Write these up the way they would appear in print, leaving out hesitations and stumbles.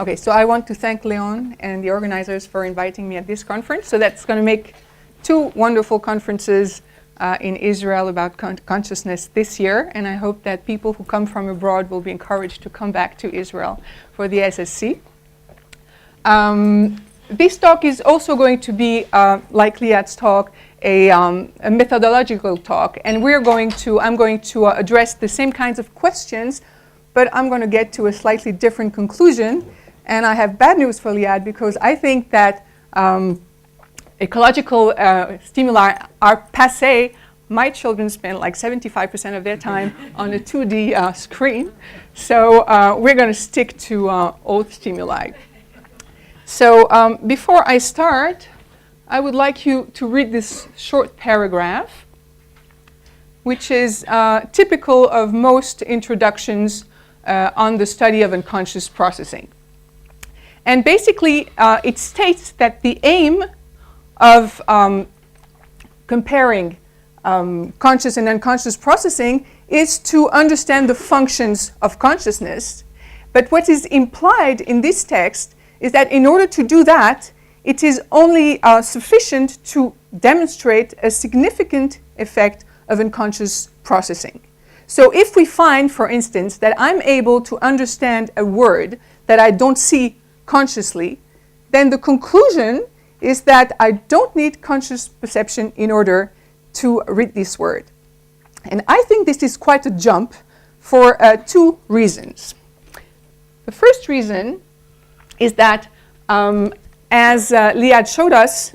Okay, so I want to thank Leon and the organizers for inviting me at this conference. So that's going to make 2 wonderful conferences in Israel about consciousness this year. And I hope that people who come from abroad will be encouraged to come back to Israel for the SSC. This talk is also going to be, like Liad's talk, a methodological talk. And I'm going to address the same kinds of questions, but I'm going to get to a slightly different conclusion. And I have bad news for Liad, because I think that ecological stimuli are passé. My children spend like 75% of their time on a 2D screen. So we're going to stick to old stimuli. So before I start, I would like you to read this short paragraph, which is typical of most introductions on the study of unconscious processing. And basically, it states that the aim of comparing conscious and unconscious processing is to understand the functions of consciousness. But what is implied in this text is that in order to do that, it is only sufficient to demonstrate a significant effect of unconscious processing. So if we find, for instance, that I'm able to understand a word that I don't see consciously, then the conclusion is that I don't need conscious perception in order to read this word. And I think this is quite a jump for 2 reasons. The first reason is that, as Liad showed us,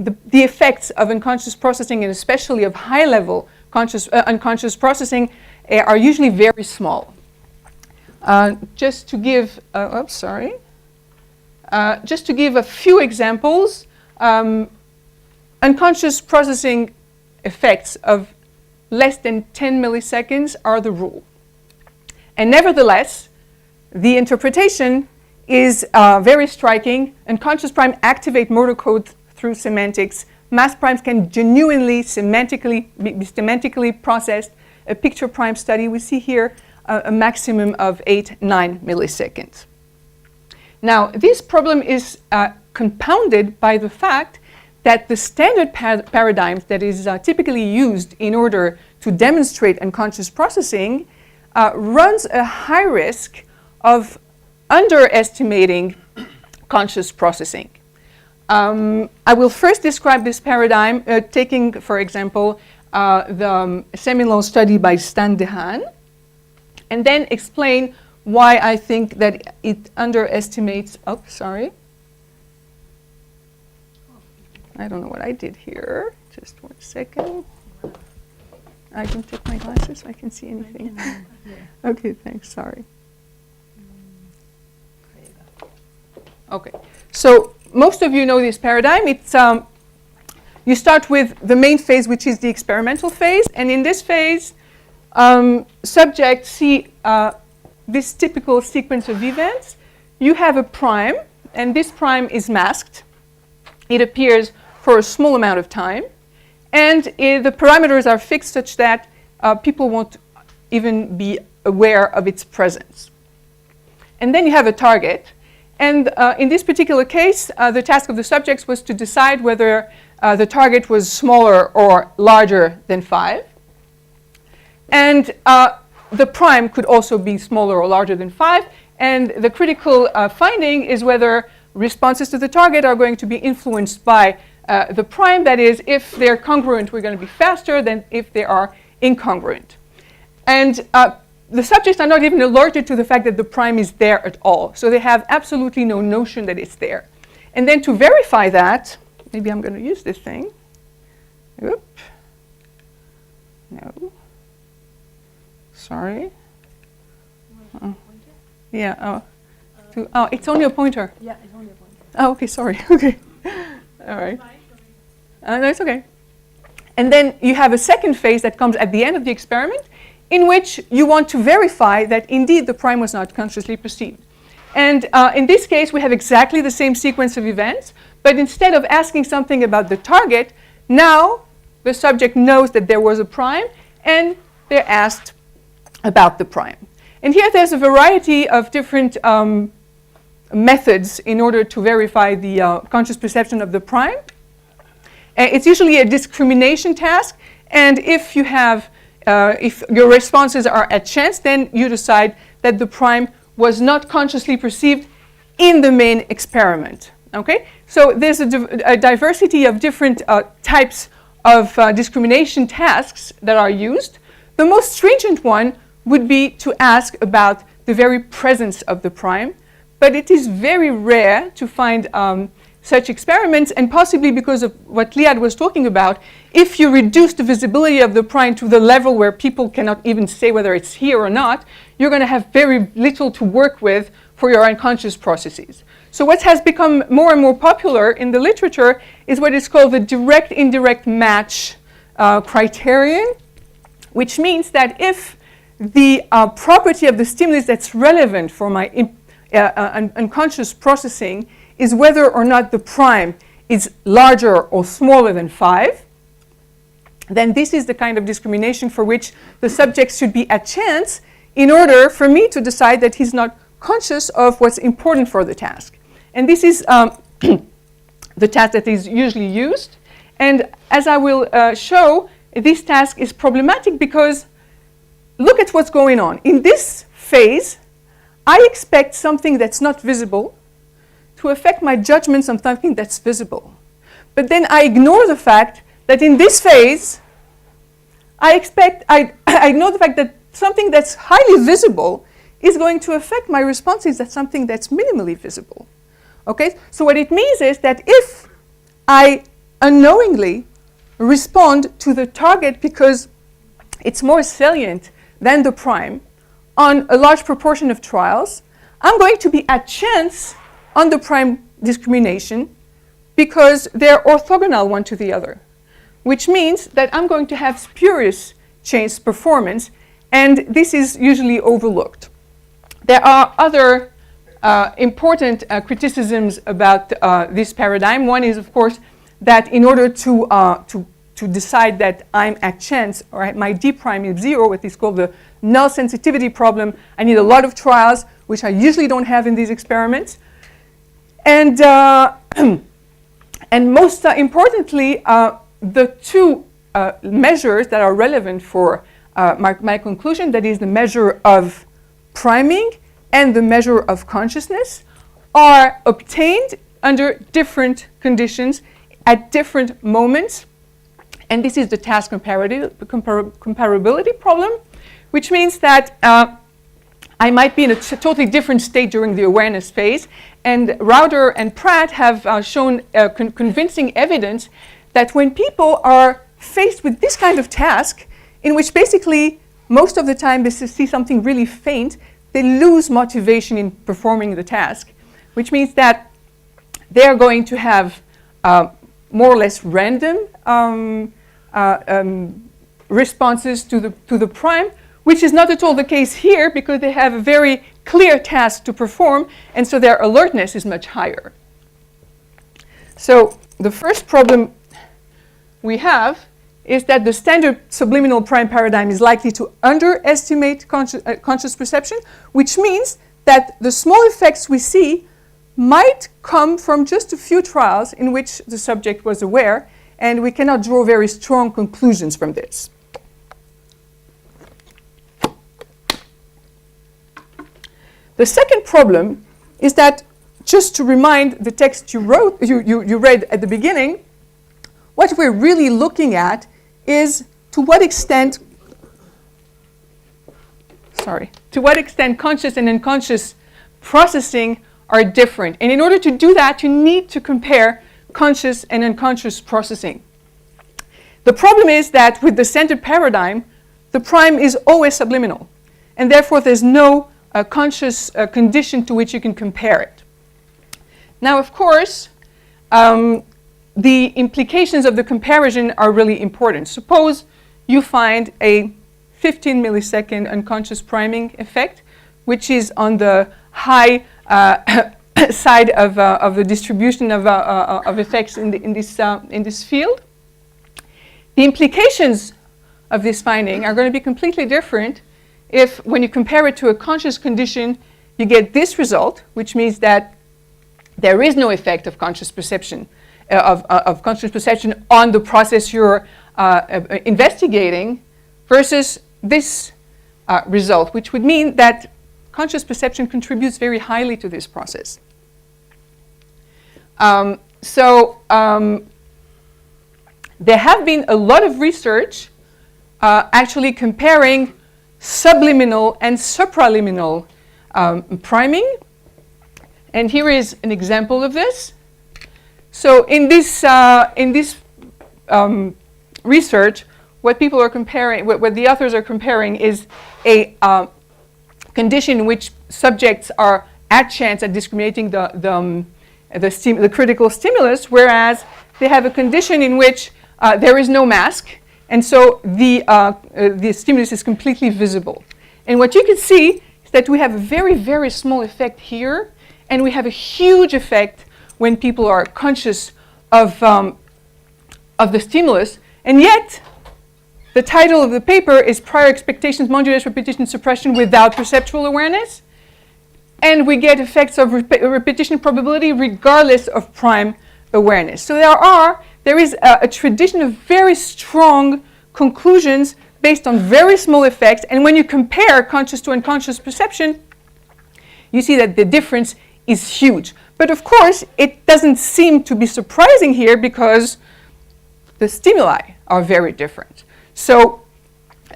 the effects of unconscious processing, and especially of high-level unconscious processing, are usually very small. Just to give a few examples, unconscious processing effects of less than 10 milliseconds are the rule. And nevertheless, the interpretation is very striking. Unconscious primes activate motor code through semantics. Mass primes can genuinely be semantically processed. A picture prime study, we see here a maximum of 8-9 milliseconds. Now, this problem is compounded by the fact that the standard paradigm that is typically used in order to demonstrate unconscious processing runs a high risk of underestimating conscious processing. I will first describe this paradigm, taking, for example, the seminal study by Stan Dehaan, and then explain why I think that it underestimates. Oh, sorry. I don't know what I did here. Just 1 second. I can take my glasses so I can see anything. Okay, thanks. Sorry. Okay. So most of you know this paradigm. It's you start with the main phase, which is the experimental phase, and in this phase, subjects see this typical sequence of events. You have a prime, and this prime is masked. It appears for a small amount of time, and the parameters are fixed such that people won't even be aware of its presence. And then you have a target, and in this particular case, the task of the subjects was to decide whether the target was smaller or larger than 5. And the prime could also be smaller or larger than 5. And the critical finding is whether responses to the target are going to be influenced by the prime. That is, if they're congruent, we're going to be faster than if they are incongruent. And the subjects are not even alerted to the fact that the prime is there at all. So they have absolutely no notion that it's there. And then to verify that, maybe I'm going to use this thing. Oop. No. Sorry. Yeah. Oh, it's only a pointer. Yeah, it's only a pointer. Oh, okay. Sorry. Okay. All right. No, it's okay. And then you have a second phase that comes at the end of the experiment, in which you want to verify that indeed the prime was not consciously perceived. And in this case, we have exactly the same sequence of events, but instead of asking something about the target, now the subject knows that there was a prime, and they're asked about the prime. And here there's a variety of different methods in order to verify the conscious perception of the prime. It's usually a discrimination task, and if you have, if your responses are at chance, then you decide that the prime was not consciously perceived in the main experiment. Okay, so there's a diversity of different types of discrimination tasks that are used. The most stringent one would be to ask about the very presence of the prime, but it is very rare to find such experiments, and possibly because of what Liad was talking about, if you reduce the visibility of the prime to the level where people cannot even say whether it's here or not, you're going to have very little to work with for your unconscious processes. So what has become more and more popular in the literature is what is called the direct-indirect match criterion, which means that if the property of the stimulus that's relevant for my unconscious processing is whether or not the prime is larger or smaller than 5, then this is the kind of discrimination for which the subject should be at chance in order for me to decide that he's not conscious of what's important for the task. And this is the task that is usually used. And as I will show, this task is problematic because look at what's going on. In this phase, I expect something that's not visible to affect my judgments on something that's visible. But then I ignore the fact that in this phase, I ignore the fact that something that's highly visible is going to affect my responses at something that's minimally visible. Okay? So what it means is that if I unknowingly respond to the target because it's more salient than the prime on a large proportion of trials, I'm going to be at chance on the prime discrimination because they're orthogonal one to the other, which means that I'm going to have spurious chance performance, and this is usually overlooked. There are other important criticisms about this paradigm. One is, of course, that in order to decide that I'm at chance, or my D prime is 0, what is called the null sensitivity problem, I need a lot of trials, which I usually don't have in these experiments. And most importantly, the two measures that are relevant for my conclusion, that is the measure of priming and the measure of consciousness, are obtained under different conditions at different moments. And this is the task comparability problem, which means that I might be in a totally different state during the awareness phase. And Rauder and Pratt have shown convincing evidence that when people are faced with this kind of task, in which basically most of the time they see something really faint, they lose motivation in performing the task, which means that they're going to have more or less random responses to the prime, which is not at all the case here because they have a very clear task to perform, and so their alertness is much higher. So the first problem we have is that the standard subliminal prime paradigm is likely to underestimate conscious perception, which means that the small effects we see might come from just a few trials in which the subject was aware, and we cannot draw very strong conclusions from this. The second problem is that, just to remind the text you read at the beginning, what we're really looking at is to what extent conscious and unconscious processing are different. And in order to do that, you need to compare conscious and unconscious processing. The problem is that with the standard paradigm, the prime is always subliminal, and therefore there's no conscious condition to which you can compare it. Now, of course, the implications of the comparison are really important. Suppose you find a 15 millisecond unconscious priming effect, which is on the high side of the distribution of effects in this field. The implications of this finding are going to be completely different if, when you compare it to a conscious condition, you get this result, which means that there is no effect of conscious perception, of conscious perception on the process you're investigating, versus this result, which would mean that conscious perception contributes very highly to this process. There have been a lot of research actually comparing subliminal and supraliminal priming. And here is an example of this. So in this research, what people are comparing, what the authors are comparing, is a condition in which subjects are at chance at discriminating the critical stimulus, whereas they have a condition in which there is no mask, and so the stimulus is completely visible. And what you can see is that we have a very, very small effect here, and we have a huge effect when people are conscious of the stimulus. And yet, the title of the paper is Prior Expectations, Modulus, Repetition, Suppression Without Perceptual Awareness. And we get effects of repetition probability regardless of prime awareness. So there is a tradition of very strong conclusions based on very small effects. And when you compare conscious to unconscious perception, you see that the difference is huge. But of course, it doesn't seem to be surprising here because the stimuli are very different. So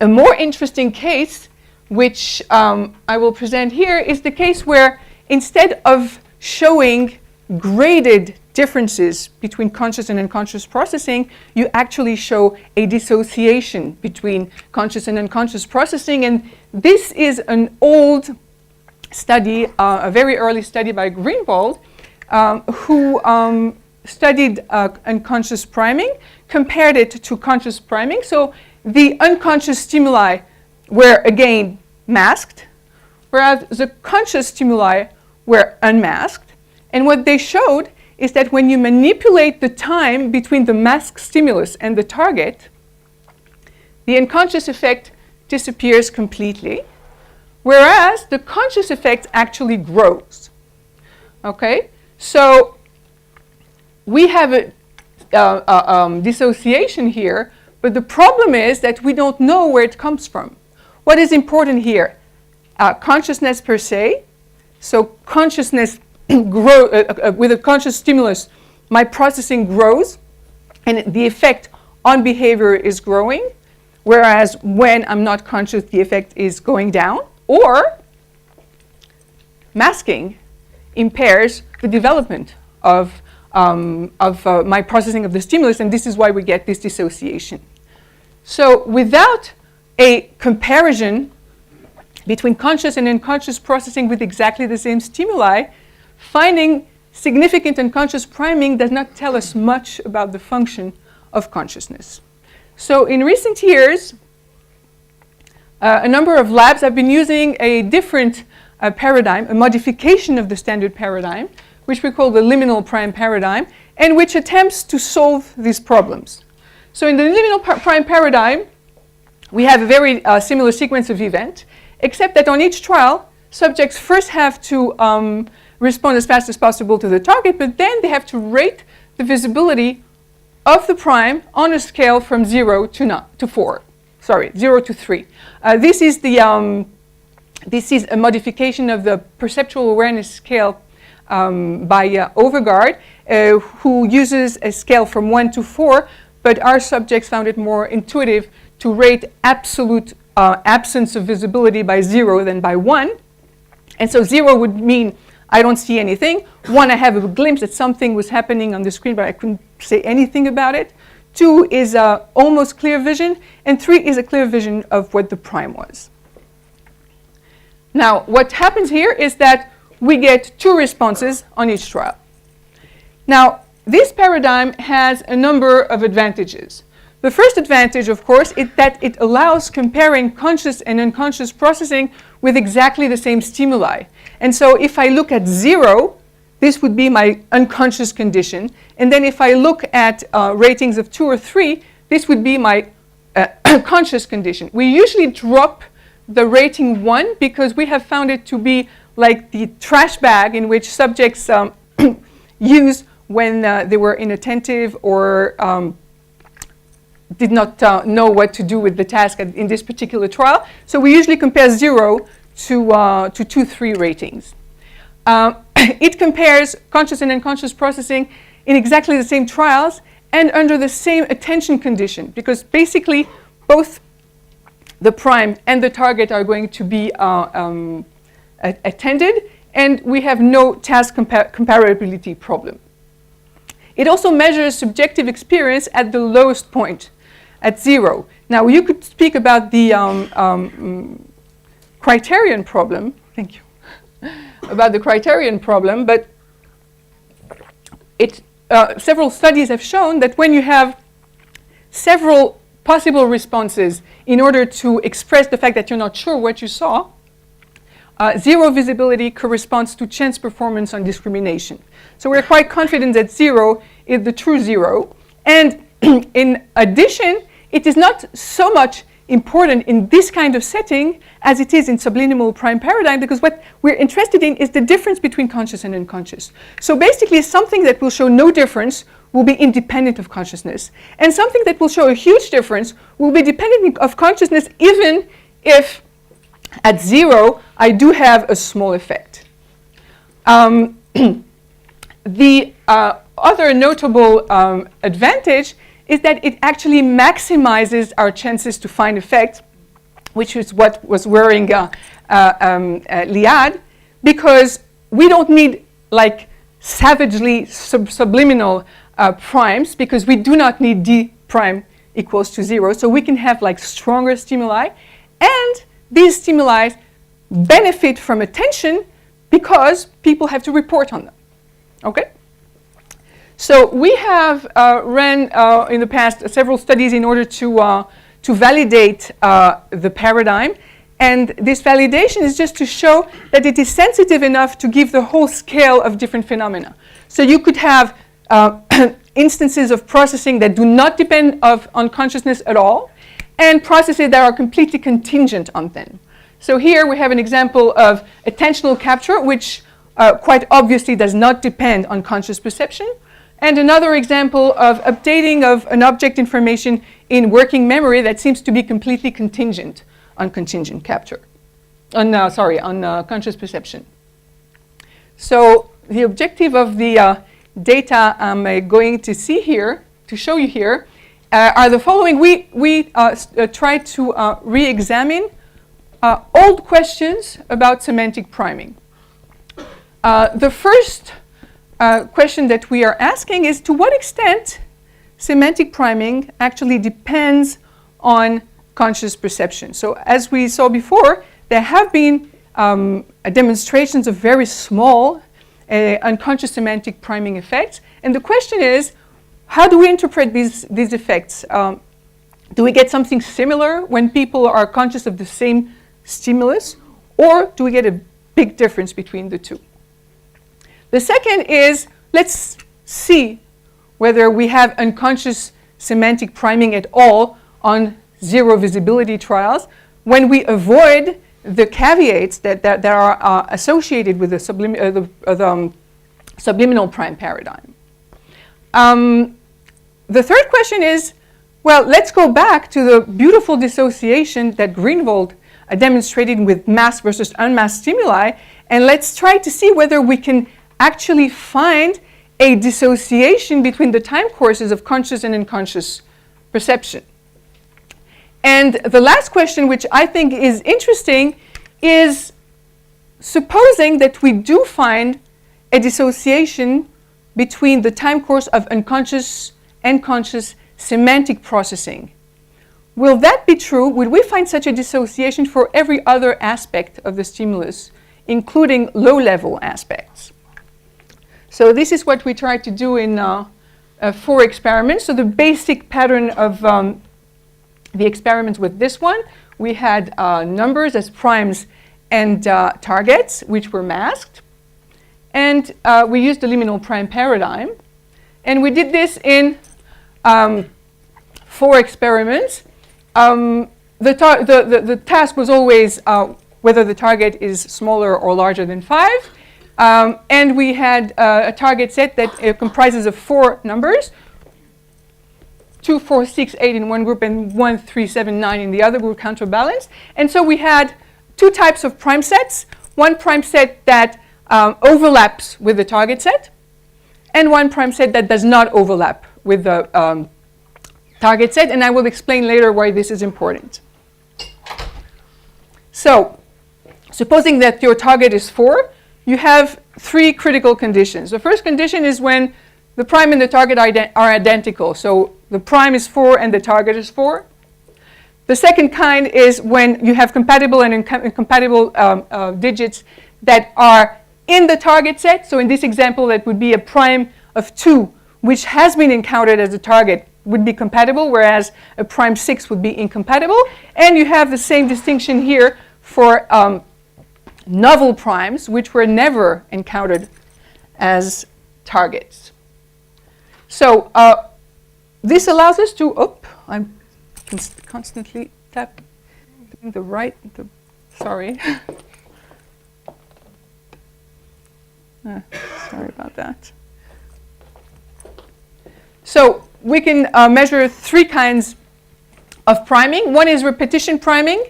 a more interesting case, which I will present here, is the case where instead of showing graded differences between conscious and unconscious processing, you actually show a dissociation between conscious and unconscious processing. And this is an old study, a very early study by Greenwald, who studied unconscious priming, compared it to conscious priming. So the unconscious stimuli were again masked, whereas the conscious stimuli were unmasked. And what they showed is that when you manipulate the time between the masked stimulus and the target, the unconscious effect disappears completely, whereas the conscious effect actually grows. Okay? So we have a dissociation here, but the problem is that we don't know where it comes from. What is important here? Consciousness per se. So consciousness with a conscious stimulus, my processing grows, and the effect on behavior is growing, whereas when I'm not conscious, the effect is going down. Or masking impairs the development of my processing of the stimulus, and this is why we get this dissociation. So without a comparison between conscious and unconscious processing with exactly the same stimuli, finding significant unconscious priming does not tell us much about the function of consciousness. So in recent years, a number of labs have been using a different paradigm, a modification of the standard paradigm, which we call the liminal prime paradigm, and which attempts to solve these problems. So in the liminal prime paradigm, we have a very similar sequence of events, except that on each trial, subjects first have to respond as fast as possible to the target, but then they have to rate the visibility of the prime on a scale from 0 to 4. Sorry, 0 to 3. This is a modification of the perceptual awareness scale by Overgaard, who uses a scale from 1 to 4, but our subjects found it more intuitive to rate absolute absence of visibility by 0 than by 1. And so 0 would mean I don't see anything. 1, I have a glimpse that something was happening on the screen, but I couldn't say anything about it. 2 is almost clear vision, and 3 is a clear vision of what the prime was. Now, what happens here is that we get 2 responses on each trial. Now, this paradigm has a number of advantages. The first advantage, of course, is that it allows comparing conscious and unconscious processing with exactly the same stimuli. And so if I look at 0, this would be my unconscious condition. And then if I look at ratings of 2 or 3, this would be my conscious condition. We usually drop the rating 1 because we have found it to be like the trash bag in which subjects use when they were inattentive or did not know what to do with the task in this particular trial. So we usually compare 0 to 2, 3 ratings. It compares conscious and unconscious processing in exactly the same trials and under the same attention condition, because basically both the prime and the target are going to be attended, and we have no task comparability problem. It also measures subjective experience at the lowest point, at 0. Now, you could speak about the criterion problem. Thank you. About the criterion problem, but several studies have shown that when you have several possible responses in order to express the fact that you're not sure what you saw, 0 visibility corresponds to chance performance on discrimination. So we're quite confident that 0 is the true 0. And in addition, it is not so much important in this kind of setting as it is in subliminal prime paradigm, because what we're interested in is the difference between conscious and unconscious. So basically, something that will show no difference will be independent of consciousness, and something that will show a huge difference will be dependent of consciousness, even if at 0 I do have a small effect. The other notable advantage is that it actually maximizes our chances to find effect, which is what was worrying Liad, because we don't need like savagely subliminal primes, because we do not need d prime equals to 0. So we can have like stronger stimuli, and these stimuli benefit from attention because people have to report on them. Okay? So we have ran in the past several studies in order to validate the paradigm. And this validation is just to show that it is sensitive enough to give the whole scale of different phenomena. So you could have instances of processing that do not depend on consciousness at all, and processes that are completely contingent on them. So here we have an example of attentional capture, which quite obviously does not depend on conscious perception. And another example of updating of an object information in working memory that seems to be completely contingent on contingent capture, on conscious perception. So the objective of the data I'm going to show you here, are the following. We tried to re-examine old questions about semantic priming. The first question that we are asking is, to what extent semantic priming actually depends on conscious perception? So as we saw before, there have been demonstrations of very small unconscious semantic priming effects. And the question is, how do we interpret these effects? Do we get something similar when people are conscious of the same stimulus, or do we get a big difference between the two? The second is, let's see whether we have unconscious semantic priming at all on 0 visibility trials when we avoid the caveats that are associated with the subliminal prime paradigm. The third question is, well, let's go back to the beautiful dissociation that Greenwald demonstrated with masked versus unmasked stimuli, and let's try to see whether we can actually find a dissociation between the time courses of conscious and unconscious perception. And the last question, which I think is interesting, is supposing that we do find a dissociation between the time course of unconscious and conscious semantic processing. Will that be true? Would we find such a dissociation for every other aspect of the stimulus, including low-level aspects? So this is what we tried to do in 4 experiments. So the basic pattern of the experiments with this one, we had numbers as primes and targets, which were masked. And we used the liminal prime paradigm. And we did this in 4 experiments. The task was always whether the target is smaller or larger than 5. And we had a target set that comprises of 4 numbers, 2, 4, 6, 8 in one group, and 1, 3, 7, 9 in the other group, counterbalanced. And so we had 2 types of prime sets. One prime set that overlaps with the target set, and one prime set that does not overlap with the target set. And I will explain later why this is important. So, supposing that your target is 4, you have 3 critical conditions. The first condition is when the prime and the target are identical. So the prime is 4 and the target is 4. The second kind is when you have compatible and incompatible digits that are in the target set. So in this example, that would be a prime of 2, which has been encountered as a target, would be compatible, whereas a prime 6 would be incompatible. And you have the same distinction here for novel primes, which were never encountered as targets. So this allows us to, I'm constantly doing the right, sorry. Sorry about that. So we can measure 3 kinds of priming. One is repetition priming,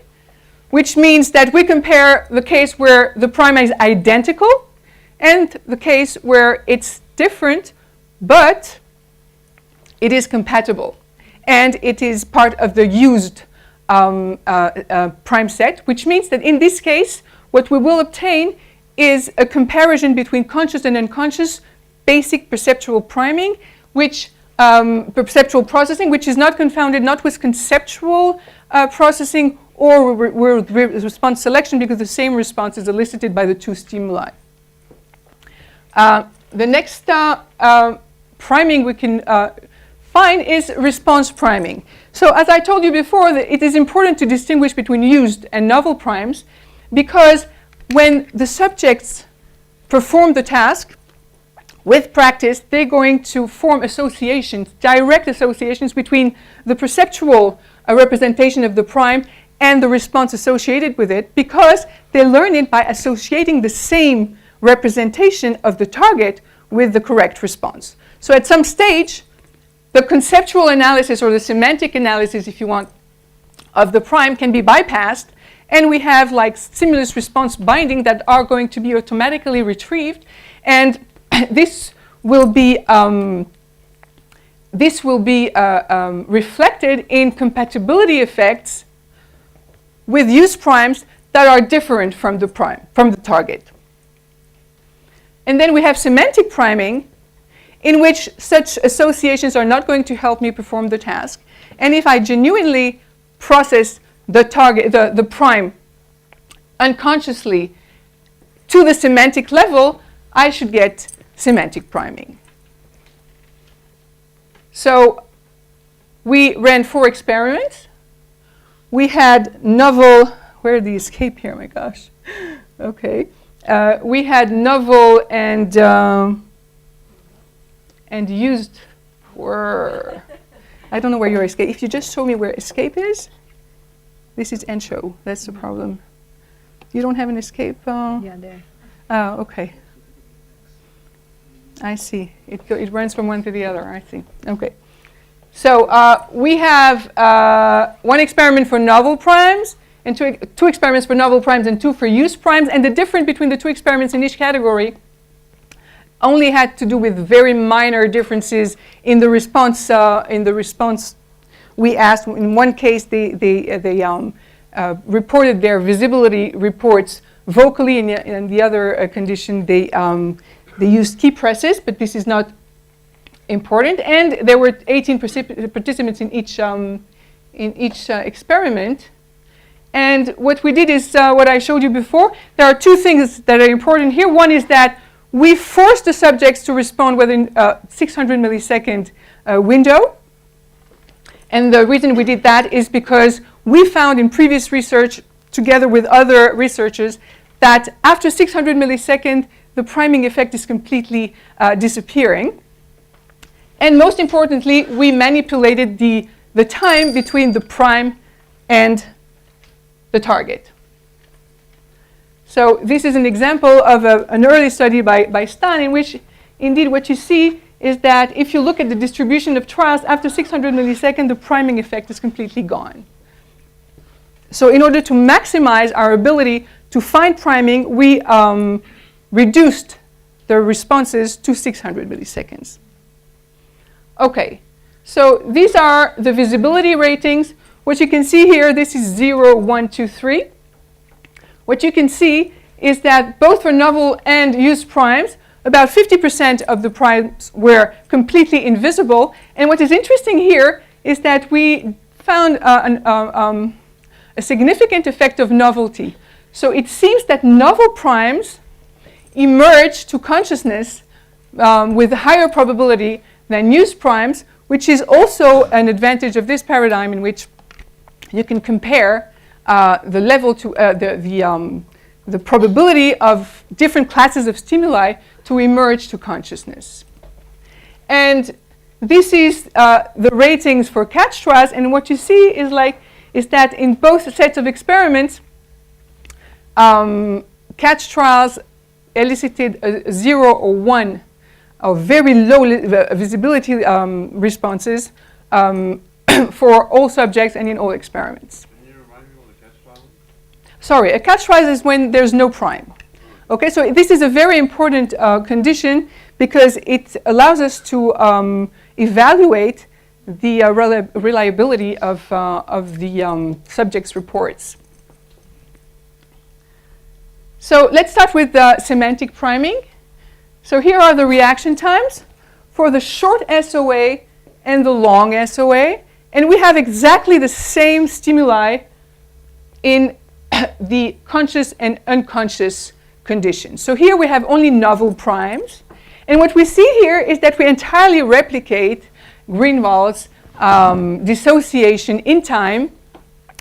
which means that we compare the case where the prime is identical and the case where it's different, but it is compatible. And it is part of the used prime set, which means that in this case, what we will obtain is a comparison between conscious and unconscious basic perceptual priming, which perceptual processing, which is not confounded not with conceptual processing or with response selection, because the same response is elicited by the 2 stimuli. The next priming we can find is response priming. So as I told you before, it is important to distinguish between used and novel primes, because when the subjects perform the task, with practice, they're going to form associations, direct associations between the perceptual representation of the prime and the response associated with it, because they learn it by associating the same representation of the target with the correct response. So at some stage, the conceptual analysis, or the semantic analysis, if you want, of the prime can be bypassed, and we have like stimulus response binding that are going to be automatically retrieved, and this will be reflected in compatibility effects with use primes that are different from the target. And then we have semantic priming, in which such associations are not going to help me perform the task. And if I genuinely process the target, the prime, unconsciously to the semantic level, I should get semantic priming. So we ran 4 experiments. We had novel, where are the escape here? Oh my gosh. Okay. We had novel and used for, I don't know where your escape, if you just show me where escape is, this is end show, that's the problem. You don't have an escape? Yeah, there. Oh, okay. I see. It runs from one to the other, I see. Okay. So we have 1 experiment for novel primes, and two experiments for novel primes and 2 for use primes, and the difference between the 2 experiments in each category only had to do with very minor differences in the response. We asked, in one case, they reported their visibility reports vocally, and in the other condition, they used key presses, but this is not important. And there were 18 participants in each experiment. And what we did is what I showed you before. There are 2 things that are important here. One is that we forced the subjects to respond within a 600 millisecond window. And the reason we did that is because we found in previous research, together with other researchers, that after 600 milliseconds, the priming effect is completely disappearing. And most importantly, we manipulated the time between the prime and the target. So this is an example of an early study by Stan, in which indeed what you see is that if you look at the distribution of trials, after 600 milliseconds, the priming effect is completely gone. So in order to maximize our ability to find priming, we reduced the responses to 600 milliseconds. Okay, so these are the visibility ratings. What you can see here, this is 0, 1, 2, 3. What you can see is that both for novel and used primes, about 50% of the primes were completely invisible. And what is interesting here is that we found a significant effect of novelty. So it seems that novel primes emerge to consciousness with a higher probability than used primes, which is also an advantage of this paradigm, in which you can compare the level to the probability of different classes of stimuli to emerge to consciousness. And this is the ratings for catch trials, and what you see is that in both sets of experiments, catch trials elicited a 0 or 1 or very low visibility responses for all subjects and in all experiments. Can you remind me what a catch trial is? Sorry, a catch trial is when there's no prime. Okay, so this is a very important condition because it allows us to evaluate the reliability of the subject's reports. So let's start with semantic priming. So here are the reaction times for the short SOA and the long SOA. And we have exactly the same stimuli in the conscious and unconscious conditions. So here we have only novel primes. And what we see here is that we entirely replicate Greenwald's dissociation in time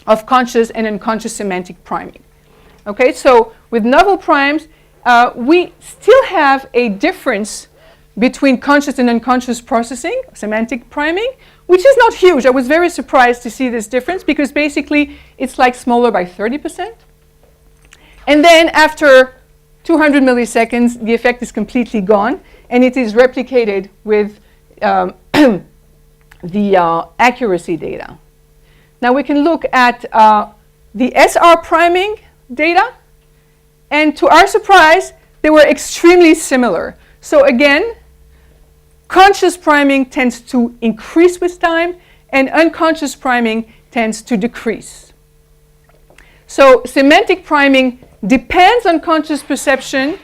of conscious and unconscious semantic priming. Okay, so with novel primes, we still have a difference between conscious and unconscious processing, semantic priming, which is not huge. I was very surprised to see this difference because basically it's like smaller by 30%. And then after 200 milliseconds, the effect is completely gone, and it is replicated with the accuracy data. Now we can look at the SR priming data, and to our surprise, they were extremely similar. So again, conscious priming tends to increase with time, and unconscious priming tends to decrease. So semantic priming depends on conscious perception,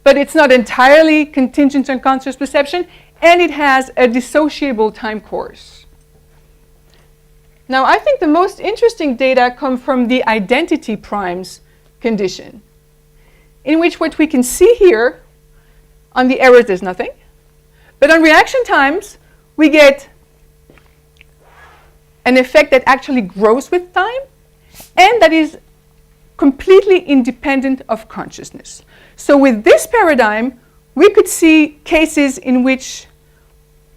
but it's not entirely contingent on conscious perception, and it has a dissociable time course. Now, I think the most interesting data come from the identity primes condition, in which what we can see here, on the errors there's nothing, but on reaction times, we get an effect that actually grows with time, and that is completely independent of consciousness. So with this paradigm, we could see cases in which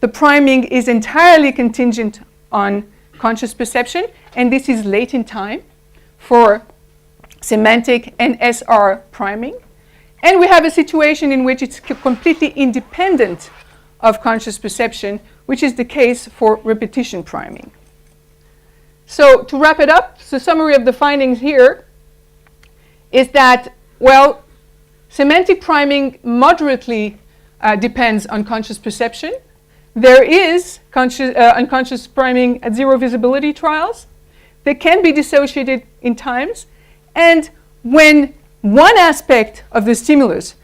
the priming is entirely contingent on conscious perception, and this is late in time for semantic and SR priming. And we have a situation in which it's completely independent of conscious perception, which is the case for repetition priming. So to wrap it up, the summary of the findings here is that, well, semantic priming moderately depends on conscious perception. There is unconscious priming at zero visibility trials. They can be dissociated in times. And when one aspect of the stimulus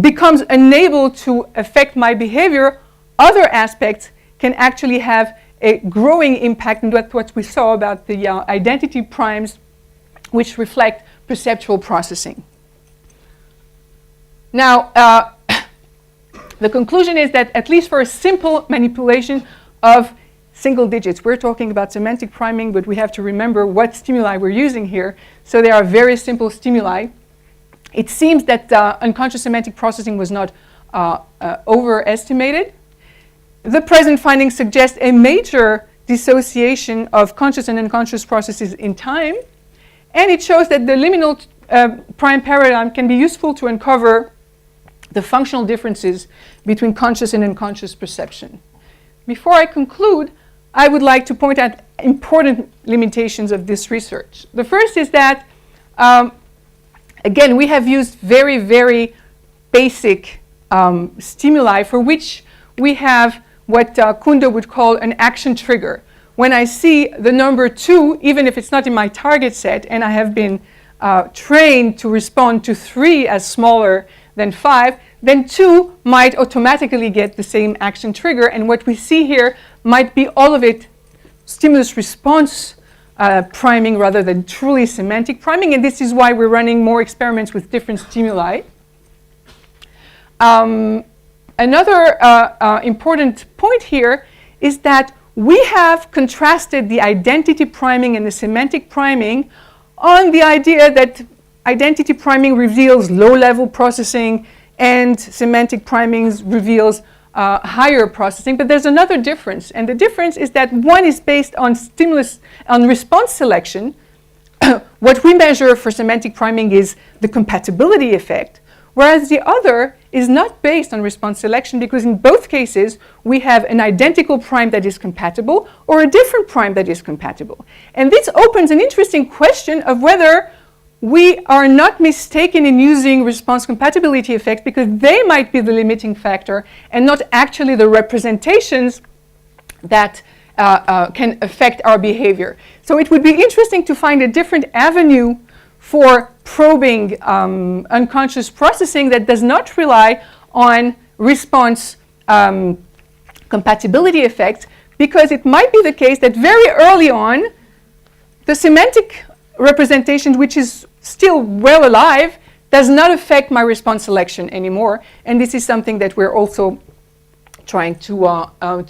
becomes unable to affect my behavior, other aspects can actually have a growing impact, and that's what we saw about the identity primes, which reflect perceptual processing. Now, the conclusion is that at least for a simple manipulation of single digits, we're talking about semantic priming, but we have to remember what stimuli we're using here. So they are very simple stimuli. It seems that unconscious semantic processing was not overestimated. The present findings suggest a major dissociation of conscious and unconscious processes in time. And it shows that the liminal prime paradigm can be useful to uncover the functional differences between conscious and unconscious perception. Before I conclude, I would like to point out important limitations of this research. The first is that, again, we have used very, very basic stimuli for which we have what Kundo would call an action trigger. When I see the number 2, even if it's not in my target set, and I have been trained to respond to 3 as smaller than 5, then 2 might automatically get the same action trigger. And what we see here might be all of it stimulus response priming rather than truly semantic priming. And this is why we're running more experiments with different stimuli. Another important point here is that we have contrasted the identity priming and the semantic priming on the idea that identity priming reveals low-level processing and semantic priming reveals higher processing. But there's another difference, and the difference is that one is based on response selection. What we measure for semantic priming is the compatibility effect, whereas the other is not based on response selection, because in both cases we have an identical prime that is compatible or a different prime that is compatible. And this opens an interesting question of whether we are not mistaken in using response compatibility effects, because they might be the limiting factor and not actually the representations that can affect our behavior. So it would be interesting to find a different avenue for probing unconscious processing that does not rely on response compatibility effects, because it might be the case that very early on, the semantic representation, which is still well alive, does not affect my response selection anymore. And this is something that we're also trying to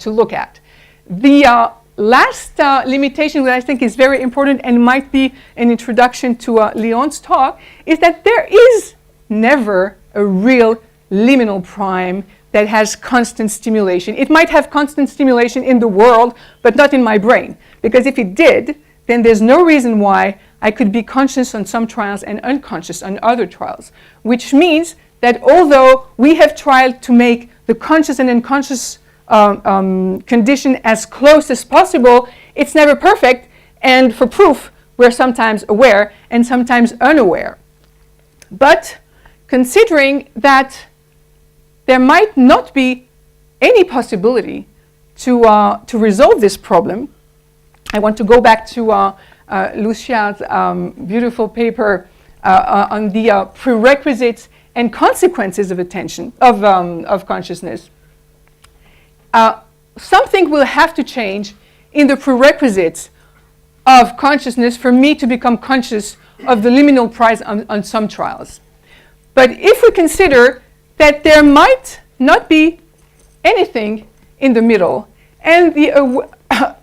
look at. The last limitation that I think is very important and might be an introduction to Leon's talk is that there is never a real liminal prime that has constant stimulation. It might have constant stimulation in the world, but not in my brain. Because if it did, then there's no reason why I could be conscious on some trials and unconscious on other trials. Which means that although we have tried to make the conscious and unconscious condition as close as possible, it's never perfect. And for proof, we're sometimes aware and sometimes unaware. But considering that there might not be any possibility to resolve this problem, I want to go back to Lucia's beautiful paper on the prerequisites and consequences of attention, of consciousness. Something will have to change in the prerequisites of consciousness for me to become conscious of the liminal price on some trials. But if we consider that there might not be anything in the middle, and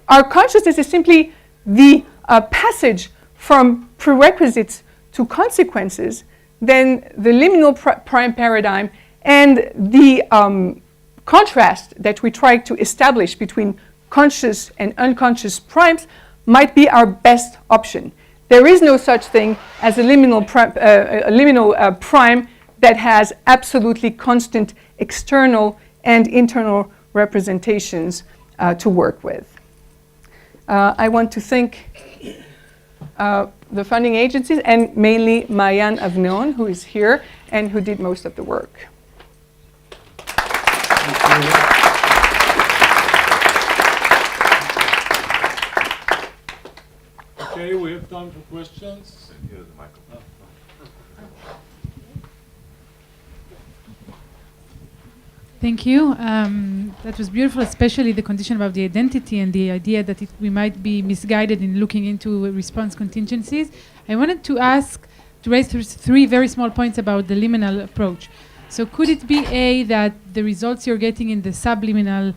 our consciousness is simply the passage from prerequisites to consequences, then the liminal prime paradigm and the contrast that we try to establish between conscious and unconscious primes might be our best option. There is no such thing as a liminal prime that has absolutely constant external and internal representations to work with. I want to thank the funding agencies and mainly Mayan Avnon, who is here and who did most of the work. Okay, we have time for questions. Here's the microphone. Thank you. That was beautiful, especially the condition about the identity and the idea that we might be misguided in looking into response contingencies. I wanted to raise three very small points about the liminal approach. So could it be that the results you're getting in the subliminal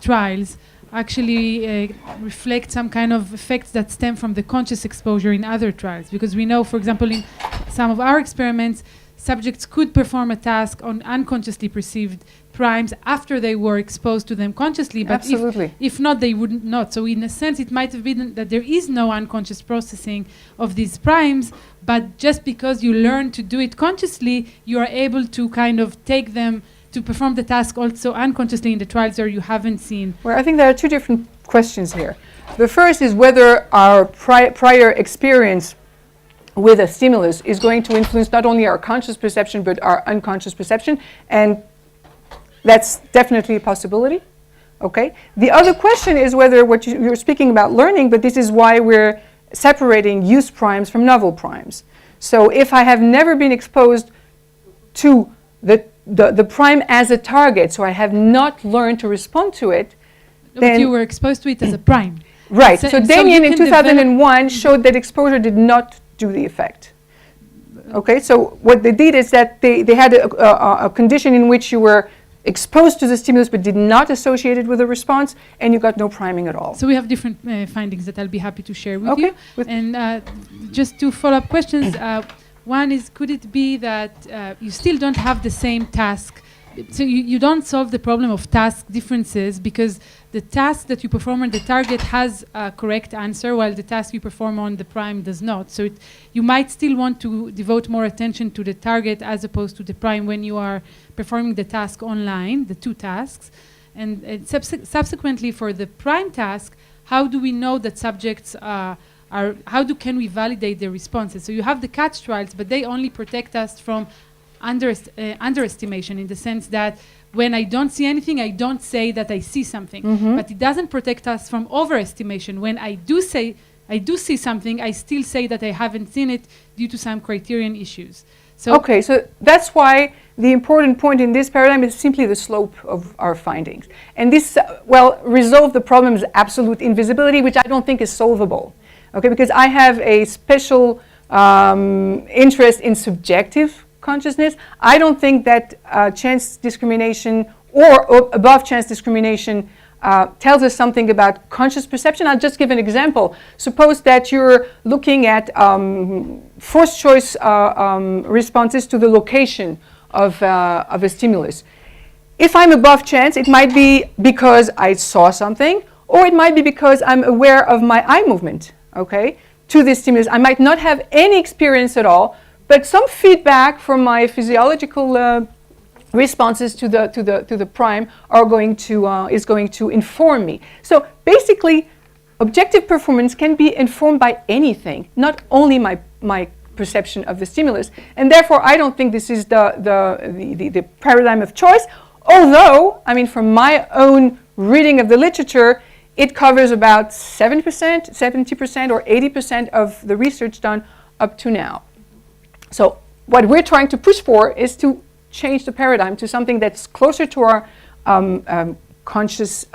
trials actually reflect some kind of effects that stem from the conscious exposure in other trials? Because we know, for example, in some of our experiments, subjects could perform a task on unconsciously perceived primes after they were exposed to them consciously, but Absolutely. if not, they wouldn't not. So in a sense, it might have been that there is no unconscious processing of these primes, but just because you learn to do it consciously, you are able to kind of take them to perform the task also unconsciously in the trials where you haven't seen. Well, I think there are two different questions here. The first is whether our prior experience with a stimulus is going to influence not only our conscious perception but our unconscious perception, and that's definitely a possibility. Okay. The other question is whether what you're speaking about learning, but this is why we're separating use primes from novel primes. So if I have never been exposed to the prime as a target, so I have not learned to respond to it, But you were exposed to it as a prime. right. So Damien in you can 2001 showed that exposure did not do the effect. Okay, so what they did is that they had a condition in which you were exposed to the stimulus but did not associate it with a response, and you got no priming at all. So we have different findings that I'll be happy to share with Okay, you. And just two follow-up questions. One is, could it be that you still don't have the same task? So you don't solve the problem of task differences because the task that you perform on the target has a correct answer while the task you perform on the prime does not. So you might still want to devote more attention to the target as opposed to the prime when you are performing the task online, the two tasks. And subsequently for the prime task, how do we know that subjects can we validate their responses? So you have the catch trials, but they only protect us from underestimation in the sense that when I don't see anything, I don't say that I see something. Mm-hmm. But it doesn't protect us from overestimation. When I do see something, I still say that I haven't seen it due to some criterion issues. So Okay, so that's why the important point in this paradigm is simply the slope of our findings. And this, resolve the problem's absolute invisibility, which I don't think is solvable. Okay, because I have a special interest in subjective consciousness. I don't think that chance discrimination or above chance discrimination tells us something about conscious perception. I'll just give an example. Suppose that you're looking at forced choice responses to the location of a stimulus. If I'm above chance, it might be because I saw something, or it might be because I'm aware of my eye movement, okay, to this stimulus. I might not have any experience at all, but some feedback from my physiological responses to the prime is going to inform me. So basically, objective performance can be informed by anything, not only my perception of the stimulus. And therefore, I don't think this is the paradigm of choice. Although, I mean, from my own reading of the literature, it covers about 70%, or 80% of the research done up to now. So what we're trying to push for is to change the paradigm to something that's closer to our conscious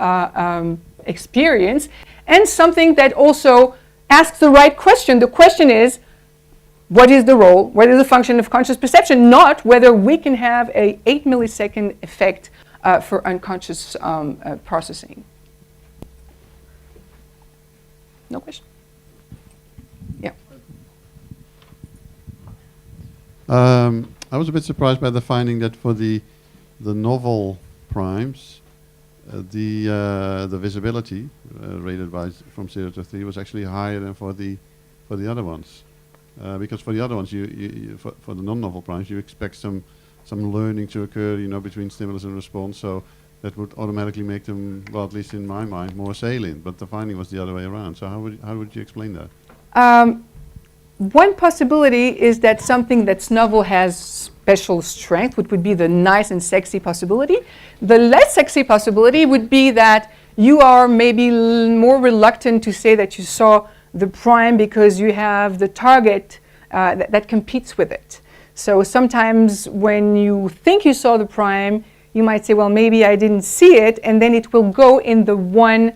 experience, and something that also asks the right question. The question is, what is the role, what is the function of conscious perception, not whether we can have a 8 millisecond effect for unconscious processing. No question? Yeah. I was a bit surprised by the finding that for the novel primes, the visibility rated from 0 to 3 was actually higher than for the other ones, because for the other ones, for the non-novel primes, you expect some learning to occur, between stimulus and response. So that would automatically make them, well, at least in my mind, more salient. But the finding was the other way around. So how would you explain that? One possibility is that something that's novel has special strength, which would be the nice and sexy possibility. The less sexy possibility would be that you are maybe more reluctant to say that you saw the prime because you have the target that competes with it. So sometimes when you think you saw the prime, you might say, well, maybe I didn't see it, and then it will go in the one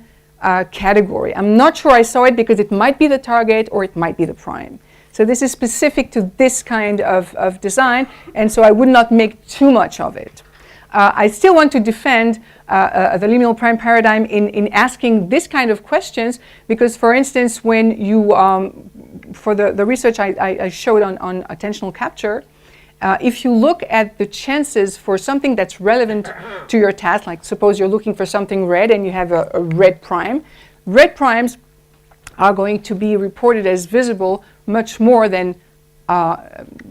category. I'm not sure I saw it because it might be the target or it might be the prime. So this is specific to this kind of design, and so I would not make too much of it. I still want to defend the liminal prime paradigm in asking this kind of questions, because, for instance, when you, for the research I showed on attentional capture, if you look at the chances for something that's relevant to your task, like suppose you're looking for something red and you have a red prime, red primes are going to be reported as visible much more than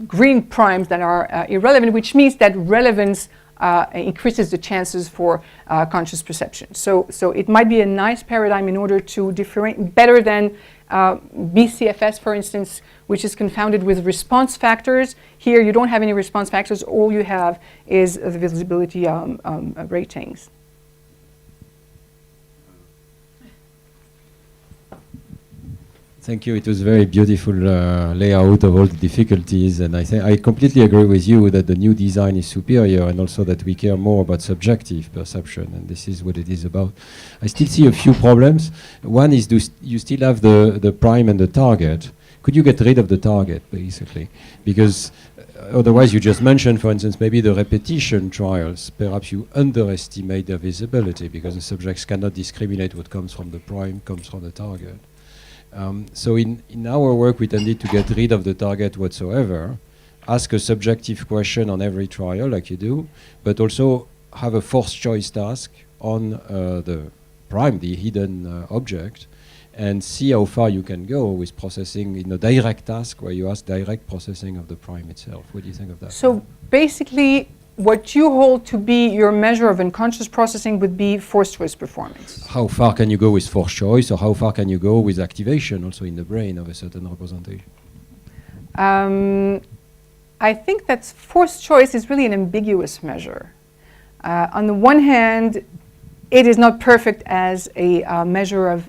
green primes that are irrelevant, which means that relevance increases the chances for conscious perception. So it might be a nice paradigm in order to differentiate better than BCFS, for instance, which is confounded with response factors. Here you don't have any response factors. All you have is the visibility ratings. Thank you. It was a very beautiful layout of all the difficulties, and I completely agree with you that the new design is superior, and also that we care more about subjective perception, and this is what it is about. I still see a few problems. One is you still have the prime and the target. Could you get rid of the target, basically? Because otherwise, you just mentioned, for instance, maybe the repetition trials, perhaps you underestimate their visibility because the subjects cannot discriminate what comes from the prime, comes from the target. So in our work, we tended to get rid of the target whatsoever, ask a subjective question on every trial, like you do, but also have a forced choice task on the prime, the hidden object, and see how far you can go with processing in a direct task where you ask direct processing of the prime itself. What do you think of that? So basically, what you hold to be your measure of unconscious processing would be forced choice performance. How far can you go with forced choice, or how far can you go with activation also in the brain of a certain representation? I think that forced choice is really an ambiguous measure. On the one hand, it is not perfect as a measure of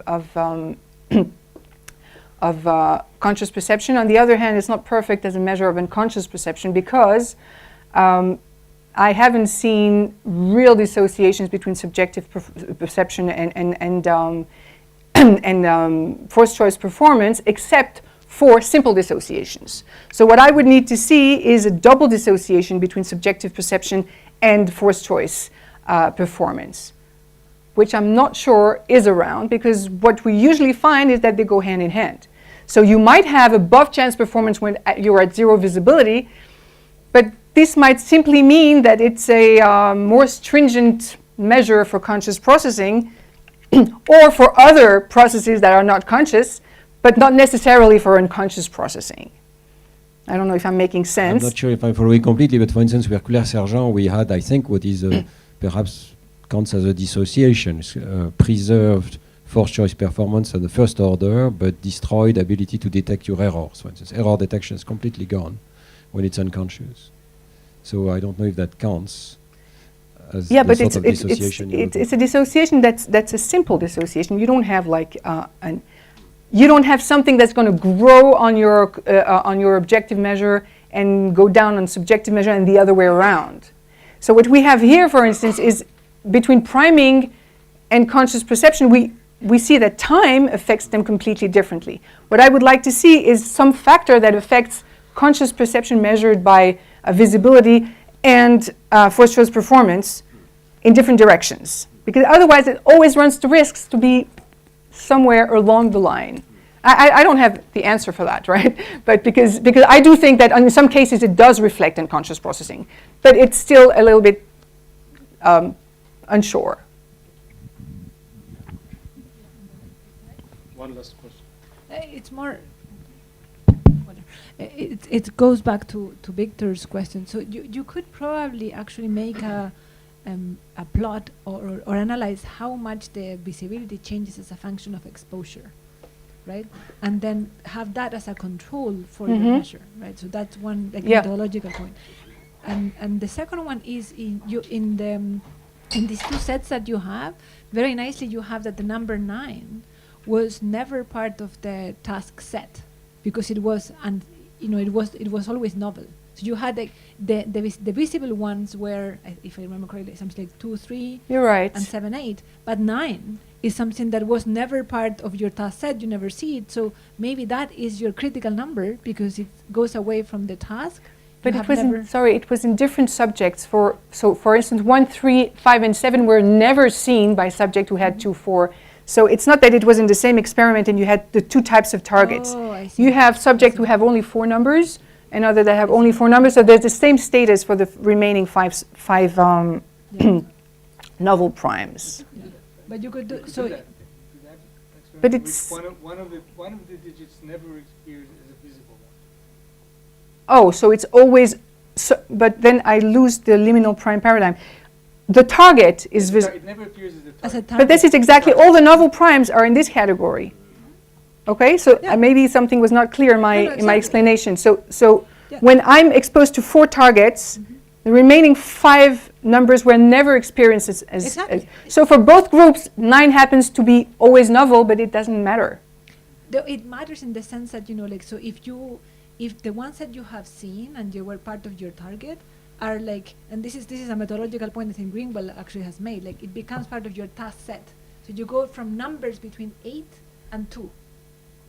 conscious perception. On the other hand, it's not perfect as a measure of unconscious perception because I haven't seen real dissociations between subjective perception and forced choice performance, except for simple dissociations. So what I would need to see is a double dissociation between subjective perception and forced choice performance, which I'm not sure is around, because what we usually find is that they go hand in hand. So you might have above chance performance when you're at zero visibility, but this might simply mean that it's a more stringent measure for conscious processing or for other processes that are not conscious, but not necessarily for unconscious processing. I don't know if I'm making sense. I'm not sure if I'm following completely, but for instance, with Claire Sergent, we had, I think, what is perhaps counts as a dissociation, preserved forced choice performance on the first order, but destroyed ability to detect your errors. For instance, error detection is completely gone when it's unconscious. So I don't know if that counts as yeah, the but sort of dissociation. it's a dissociation that's a simple dissociation. You don't have like you don't have something that's going to grow on your objective measure and go down on subjective measure and the other way around. So what we have here, for instance, is between priming and conscious perception, we see that time affects them completely differently. What I would like to see is some factor that affects conscious perception measured by visibility and forced choice performance in different directions, because otherwise it always runs the risks to be somewhere along the line. I don't have the answer for that, right? But because I do think that in some cases it does reflect in conscious processing, but it's still a little bit unsure. One last question. It's more. It goes back to Victor's question. So you could probably actually make a plot or analyze how much the visibility changes as a function of exposure, right? And then have that as a control for your measure, right? So that's one methodological point. And the second one is in these two sets that you have, very nicely you have that the number 9 was never part of the task set because it was it was always novel. So you had the visible ones were, if I remember correctly, something like 2, 3, You're right. and 7, 8. But 9 is something that was never part of your task set. You never see it. So maybe that is your critical number because it goes away from the task. But it was in different subjects. For instance, 1, 3, 5, and 7 were never seen by subject who had 2, 4. So it's not that it was in the same experiment and you had the two types of targets. Oh, I see. You have subjects who have only 4 numbers, another that have only 4 numbers. So there's the same status for the remaining five Yeah. novel primes. But you could do You could so. do that. But Which it's- one of the digits never appears as a visible one. Oh, so it's always, so, but then I lose the liminal prime paradigm. The target is visible. It never appears as a As a target. But this is exactly, all the novel primes are in this category. Okay, so Yeah. maybe something was not clear in my, No, no, in my exactly. explanation. So Yeah. when I'm exposed to 4 targets, the remaining 5 numbers were never experienced as Exactly. so for both groups, 9 happens to be always novel, but it doesn't matter. It matters in the sense that, you know, like, so if the ones that you have seen and you were part of your target are like, and this is a methodological point that Greenwell actually has made, like it becomes part of your task set. So you go from numbers between 8 and 2.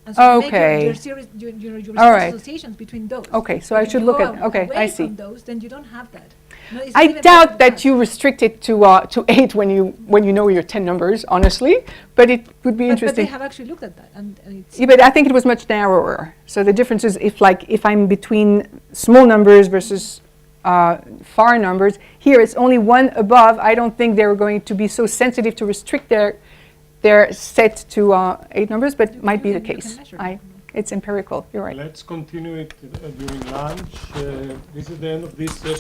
And so you make Okay. your series, your All right. associations between those. Okay, so But I if should you look go at, okay, away I see. from those, then you don't have that. No, it's I not even part of doubt the that task. you restrict it to 8 when you know your 10 numbers, honestly, but it would be But they interesting. have actually looked at that, and it's Yeah, but I think it was much narrower. So the difference is if I'm between small numbers versus far numbers. Here it's only 1 above. I don't think they're going to be so sensitive to restrict their set to 8 numbers, but might be the You can case. measure it. It's empirical. You're right. Let's continue it during lunch. This is the end of this session.